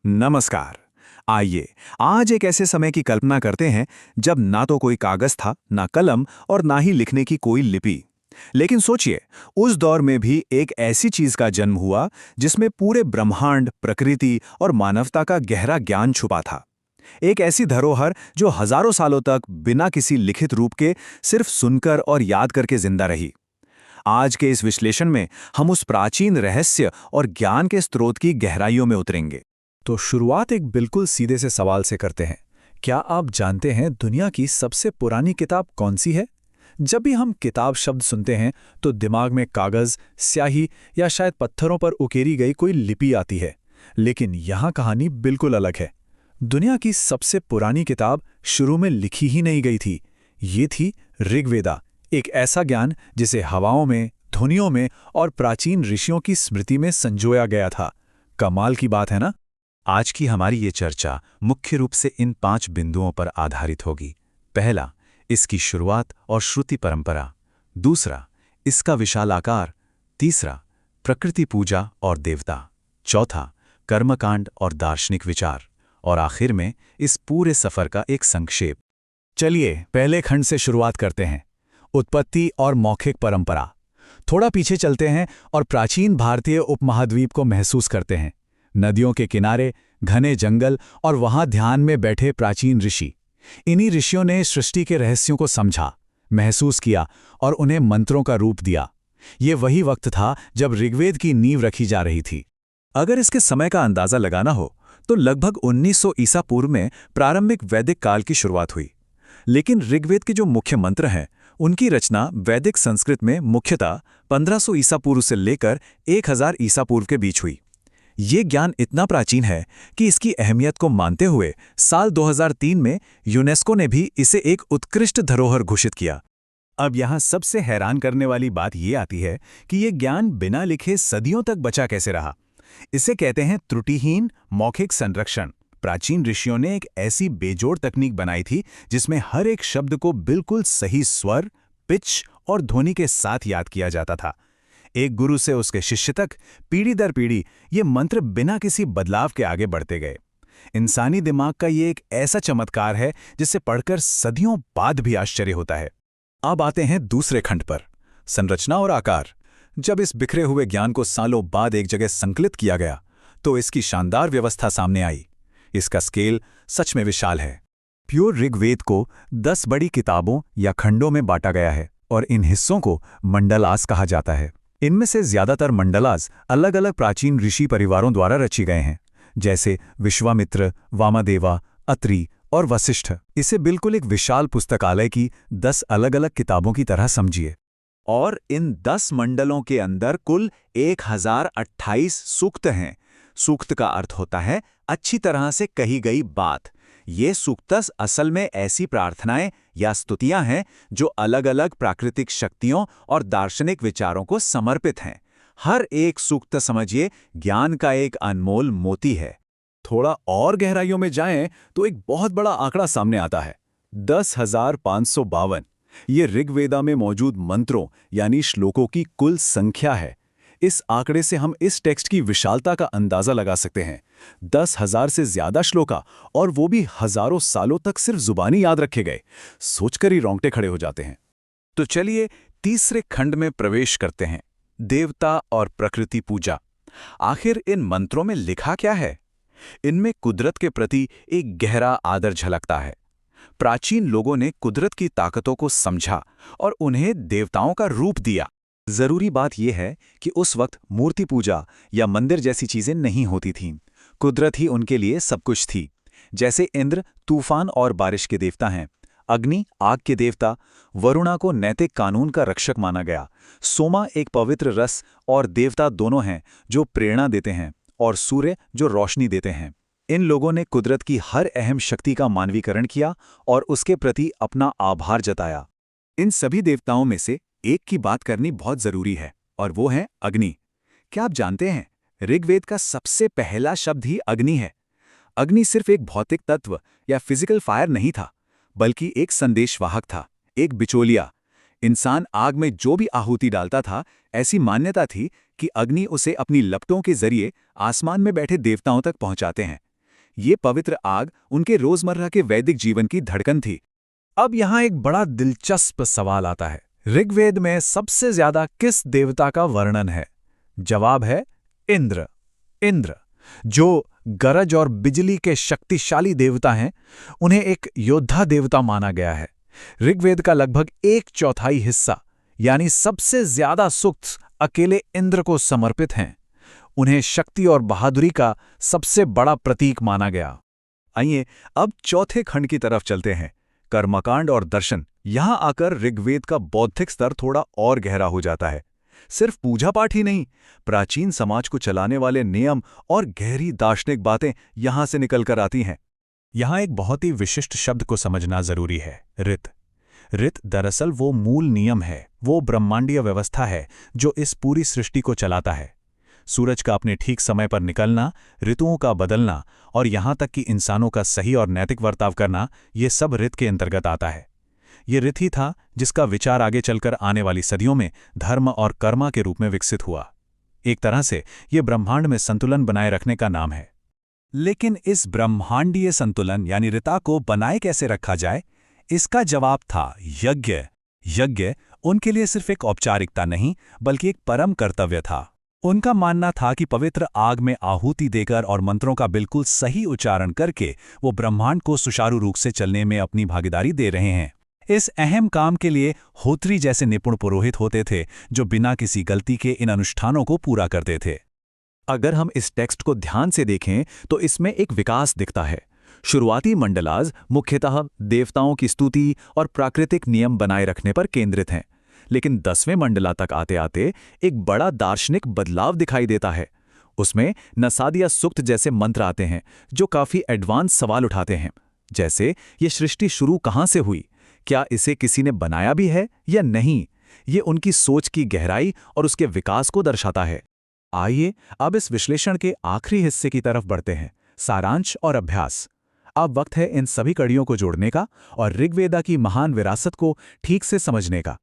नमस्कार। आइए आज एक ऐसे समय की कल्पना करते हैं जब ना तो कोई कागज था, ना कलम और ना ही लिखने की कोई लिपि। लेकिन सोचिए, उस दौर में भी एक ऐसी चीज का जन्म हुआ जिसमें पूरे ब्रह्मांड, प्रकृति और मानवता का गहरा ज्ञान छुपा था। एक ऐसी धरोहर जो हजारों सालों तक बिना किसी लिखित रूप के सिर्फ सुनकर और याद करके जिंदा रही। आज के इस विश्लेषण में हम उस प्राचीन रहस्य और ज्ञान के स्रोत की गहराइयों में उतरेंगे। तो शुरुआत एक बिल्कुल सीधे से सवाल से करते हैं। क्या आप जानते हैं दुनिया की सबसे पुरानी किताब कौन सी है? जब भी हम किताब शब्द सुनते हैं तो दिमाग में कागज, स्याही या शायद पत्थरों पर उकेरी गई कोई लिपि आती है। लेकिन यहाँ कहानी बिल्कुल अलग है। दुनिया की सबसे पुरानी किताब शुरू में लिखी ही नहीं गई थी। ये थी ऋग्वेदा, एक ऐसा ज्ञान जिसे हवाओं में, ध्वनियों में और प्राचीन ऋषियों की स्मृति में संजोया गया था। कमाल की बात है ना? आज की हमारी ये चर्चा मुख्य रूप से इन 5 बिंदुओं पर आधारित होगी। पहला, इसकी शुरुआत और श्रुति परंपरा। दूसरा, इसका विशाल आकार। तीसरा, प्रकृति पूजा और देवता। चौथा, कर्मकांड और दार्शनिक विचार। और आखिर में इस पूरे सफर का एक संक्षेप। चलिए पहले खंड से शुरुआत करते हैं, उत्पत्ति और मौखिक परंपरा। थोड़ा पीछे चलते हैं और प्राचीन भारतीय उपमहाद्वीप को महसूस करते हैं। नदियों के किनारे, घने जंगल और वहां ध्यान में बैठे प्राचीन ऋषि। इन्हीं ऋषियों ने सृष्टि के रहस्यों को समझा, महसूस किया और उन्हें मंत्रों का रूप दिया। ये वही वक्त था जब ऋग्वेद की नींव रखी जा रही थी। अगर इसके समय का अंदाजा लगाना हो तो लगभग 1900 ईसा पूर्व में प्रारंभिक वैदिक काल की शुरुआत हुई। लेकिन ऋग्वेद के जो मुख्य मंत्र हैं, उनकी रचना वैदिक संस्कृत में मुख्यतः 1500 ईसा पूर्व से लेकर 1000 ईसा पूर्व के बीच हुई। ये ज्ञान इतना प्राचीन है कि इसकी अहमियत को मानते हुए साल 2003 में यूनेस्को ने भी इसे एक उत्कृष्ट धरोहर घोषित किया। अब यहाँ सबसे हैरान करने वाली बात ये आती है कि ये ज्ञान बिना लिखे सदियों तक बचा कैसे रहा। इसे कहते हैं त्रुटिहीन मौखिक संरक्षण। प्राचीन ऋषियों ने एक ऐसी बेजोड़ तकनीक बनाई थी जिसमें हर एक शब्द को बिल्कुल सही स्वर, पिच और ध्वनि के साथ याद किया जाता था। एक गुरु से उसके शिष्य तक पीढ़ी दर पीढ़ी ये मंत्र बिना किसी बदलाव के आगे बढ़ते गए। इंसानी दिमाग का ये एक ऐसा चमत्कार है जिसे पढ़कर सदियों बाद भी आश्चर्य होता है। अब आते हैं दूसरे खंड पर, संरचना और आकार। जब इस बिखरे हुए ज्ञान को सालों बाद एक जगह संकलित किया गया तो इसकी शानदार व्यवस्था सामने आई। इसका स्केल सच में विशाल है। प्योर ऋग्वेद को 10 बड़ी किताबों या खंडों में बांटा गया है और इन हिस्सों को मंडलास कहा जाता है। इनमें से ज्यादातर मंडलास अलग अलग प्राचीन ऋषि परिवारों द्वारा रची गए हैं, जैसे विश्वामित्र, वामदेवा, अत्रि और वशिष्ठ। इसे बिल्कुल एक विशाल पुस्तकालय की 10 अलग अलग किताबों की तरह समझिए। और इन 10 मंडलों के अंदर कुल 1028 सूक्त हैं। सूक्त का अर्थ होता है अच्छी तरह से कही गई बात। ये सूक्तस असल में ऐसी प्रार्थनाएं या स्तुतियां हैं जो अलग अलग प्राकृतिक शक्तियों और दार्शनिक विचारों को समर्पित हैं। हर एक सूक्त समझिए ज्ञान का एक अनमोल मोती है। थोड़ा और गहराइयों में जाएं तो एक बहुत बड़ा आंकड़ा सामने आता है, 10,552। ये ऋग्वेदा में मौजूद मंत्रों यानी श्लोकों की कुल संख्या है। इस आंकड़े से हम इस टेक्स्ट की विशालता का अंदाजा लगा सकते हैं। 10,000 से ज्यादा श्लोका, और वो भी हजारों सालों तक सिर्फ जुबानी याद रखे गए। सोचकर ही रोंगटे खड़े हो जाते हैं। तो चलिए तीसरे खंड में प्रवेश करते हैं, देवता और प्रकृति पूजा। आखिर इन मंत्रों में लिखा क्या है? इनमें कुदरत के प्रति एक गहरा आदर झलकता है। प्राचीन लोगों ने कुदरत की ताकतों को समझा और उन्हें देवताओं का रूप दिया। जरूरी बात यह है कि उस वक्त मूर्ति पूजा या मंदिर जैसी चीजें नहीं होती थीं। कुदरत ही उनके लिए सब कुछ थी। जैसे इंद्र तूफान और बारिश के देवता हैं, अग्नि आग के देवता, वरुणा को नैतिक कानून का रक्षक माना गया, सोमा एक पवित्र रस और देवता दोनों हैं जो प्रेरणा देते हैं, और सूर्य जो रोशनी देते हैं। इन लोगों ने कुदरत की हर अहम शक्ति का मानवीकरण किया और उसके प्रति अपना आभार जताया। इन सभी देवताओं में से एक की बात करनी बहुत जरूरी है, और वो है अग्नि। क्या आप जानते हैं, ऋग्वेद का सबसे पहला शब्द ही अग्नि है। अग्नि सिर्फ एक भौतिक तत्व या फिजिकल फायर नहीं था, बल्कि एक संदेशवाहक था, एक बिचौलिया। इंसान आग में जो भी आहुति डालता था, ऐसी मान्यता थी कि अग्नि उसे अपनी लपटों के जरिए आसमान में बैठे देवताओं तक पहुंचाते हैं। ये पवित्र आग उनके रोजमर्रा के वैदिक जीवन की धड़कन थी। अब यहाँ एक बड़ा दिलचस्प सवाल आता है, ऋग्वेद में सबसे ज्यादा किस देवता का वर्णन है? जवाब है इंद्र। इंद्र, जो गरज और बिजली के शक्तिशाली देवता हैं, उन्हें एक योद्धा देवता माना गया है। ऋग्वेद का लगभग 1/4 हिस्सा, यानी सबसे ज्यादा सूक्त अकेले इंद्र को समर्पित हैं। उन्हें शक्ति और बहादुरी का सबसे बड़ा प्रतीक माना गया। आइए अब चौथे खंड की तरफ चलते हैं, कर्मकांड और दर्शन। यहां आकर ऋग्वेद का बौद्धिक स्तर थोड़ा और गहरा हो जाता है। सिर्फ पूजा पाठ ही नहीं, प्राचीन समाज को चलाने वाले नियम और गहरी दार्शनिक बातें यहां से निकलकर आती हैं। यहां एक बहुत ही विशिष्ट शब्द को समझना जरूरी है, ऋत। ऋत दरअसल वो मूल नियम है, वो ब्रह्मांडीय व्यवस्था है जो इस पूरी सृष्टि को चलाता है। सूरज का अपने ठीक समय पर निकलना, ऋतुओं का बदलना और यहां तक कि इंसानों का सही और नैतिक बर्ताव करना, ये सब ऋत के अंतर्गत आता है। ये ऋत ही था जिसका विचार आगे चलकर आने वाली सदियों में धर्म और कर्मा के रूप में विकसित हुआ। एक तरह से ये ब्रह्मांड में संतुलन बनाए रखने का नाम है। लेकिन इस ब्रह्मांडीय संतुलन यानी ऋता को बनाए कैसे रखा जाए, इसका जवाब था यज्ञ। यज्ञ उनके लिए सिर्फ एक औपचारिकता नहीं, बल्कि एक परम कर्तव्य था। उनका मानना था कि पवित्र आग में आहुति देकर और मंत्रों का बिल्कुल सही उच्चारण करके वो ब्रह्मांड को सुचारू रूप से चलने में अपनी भागीदारी दे रहे हैं। इस अहम काम के लिए होत्री जैसे निपुण पुरोहित होते थे, जो बिना किसी गलती के इन अनुष्ठानों को पूरा करते थे। अगर हम इस टेक्स्ट को ध्यान से देखें तो इसमें एक विकास दिखता है। शुरुआती मंडलाज मुख्यतः देवताओं की स्तुति और प्राकृतिक नियम बनाए रखने पर केंद्रित हैं, लेकिन 10वें मंडला तक आते आते एक बड़ा दार्शनिक बदलाव दिखाई देता है। उसमें नसादिया सूक्त जैसे मंत्र आते हैं जो काफी एडवांस सवाल उठाते हैं, जैसे ये सृष्टि शुरू कहाँ से हुई, क्या इसे किसी ने बनाया भी है या नहीं। ये उनकी सोच की गहराई और उसके विकास को दर्शाता है। आइए अब इस विश्लेषण के आखिरी हिस्से की तरफ बढ़ते हैं, सारांश और अभ्यास। अब वक्त है इन सभी कड़ियों को जोड़ने का और ऋग्वेदा की महान विरासत को ठीक से समझने का।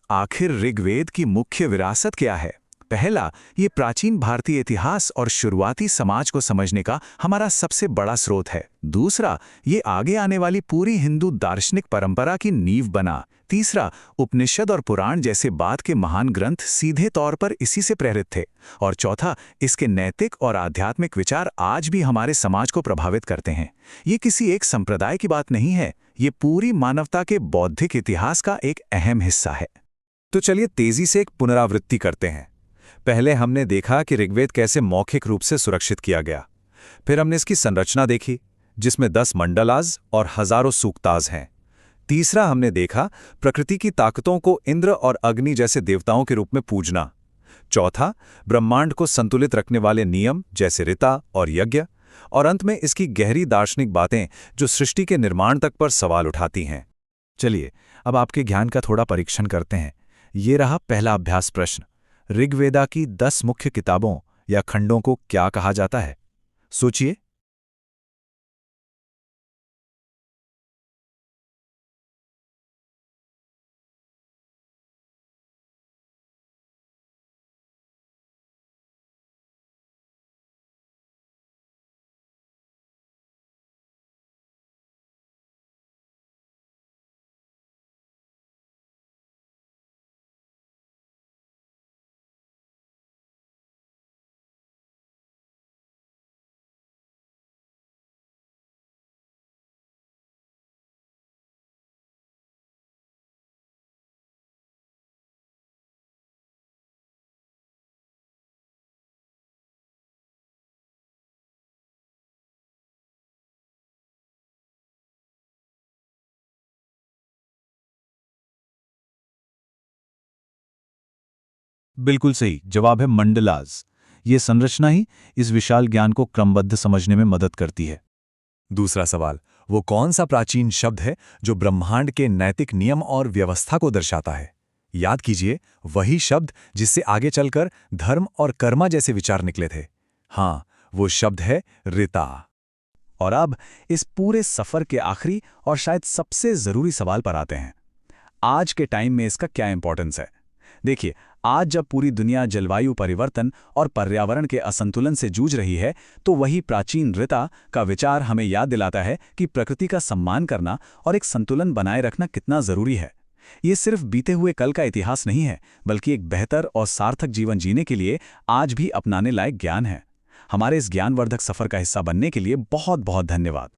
आखिर ऋग्वेद की मुख्य विरासत क्या है? पहला, ये प्राचीन भारतीय इतिहास और शुरुआती समाज को समझने का हमारा सबसे बड़ा स्रोत है। दूसरा, ये आगे आने वाली पूरी हिंदू दार्शनिक परंपरा की नींव बना। तीसरा, उपनिषद और पुराण जैसे बाद के महान ग्रंथ सीधे तौर पर इसी से प्रेरित थे। और चौथा, इसके नैतिक और आध्यात्मिक विचार आज भी हमारे समाज को प्रभावित करते हैं। ये किसी एक संप्रदाय की बात नहीं है, ये पूरी मानवता के बौद्धिक इतिहास का एक अहम हिस्सा है। तो चलिए तेजी से एक पुनरावृत्ति करते हैं। पहले हमने देखा कि ऋग्वेद कैसे मौखिक रूप से सुरक्षित किया गया। फिर हमने इसकी संरचना देखी, जिसमें 10 मंडलाज और हजारों सूक्ताज हैं। तीसरा, हमने देखा प्रकृति की ताकतों को इंद्र और अग्नि जैसे देवताओं के रूप में पूजना। चौथा, ब्रह्मांड को संतुलित रखने वाले नियम जैसे ऋता और यज्ञ। और अंत में इसकी गहरी दार्शनिक बातें जो सृष्टि के निर्माण तक पर सवाल उठाती हैं। चलिए अब आपके ज्ञान का थोड़ा परीक्षण करते हैं। ये रहा पहला अभ्यास प्रश्न। ऋग्वेदा की 10 मुख्य किताबों या खंडों को क्या कहा जाता है? सोचिए। बिल्कुल सही जवाब है मंडलाज। ये संरचना ही इस विशाल ज्ञान को क्रमबद्ध समझने में मदद करती है। दूसरा सवाल, वो कौन सा प्राचीन शब्द है जो ब्रह्मांड के नैतिक नियम और व्यवस्था को दर्शाता है? याद कीजिए, वही शब्द जिससे आगे चलकर धर्म और कर्मा जैसे विचार निकले थे। हाँ, वो शब्द है ऋता। और अब इस पूरे सफर के आखिरी और शायद सबसे जरूरी सवाल पर आते हैं। आज के टाइम में इसका क्या इंपॉर्टेंस है? देखिए, आज जब पूरी दुनिया जलवायु परिवर्तन और पर्यावरण के असंतुलन से जूझ रही है, तो वही प्राचीन ऋता का विचार हमें याद दिलाता है कि प्रकृति का सम्मान करना और एक संतुलन बनाए रखना कितना जरूरी है। ये सिर्फ बीते हुए कल का इतिहास नहीं है, बल्कि एक बेहतर और सार्थक जीवन जीने के लिए आज भी अपनाने लायक ज्ञान है। हमारे इस ज्ञानवर्धक सफर का हिस्सा बनने के लिए बहुत बहुत धन्यवाद।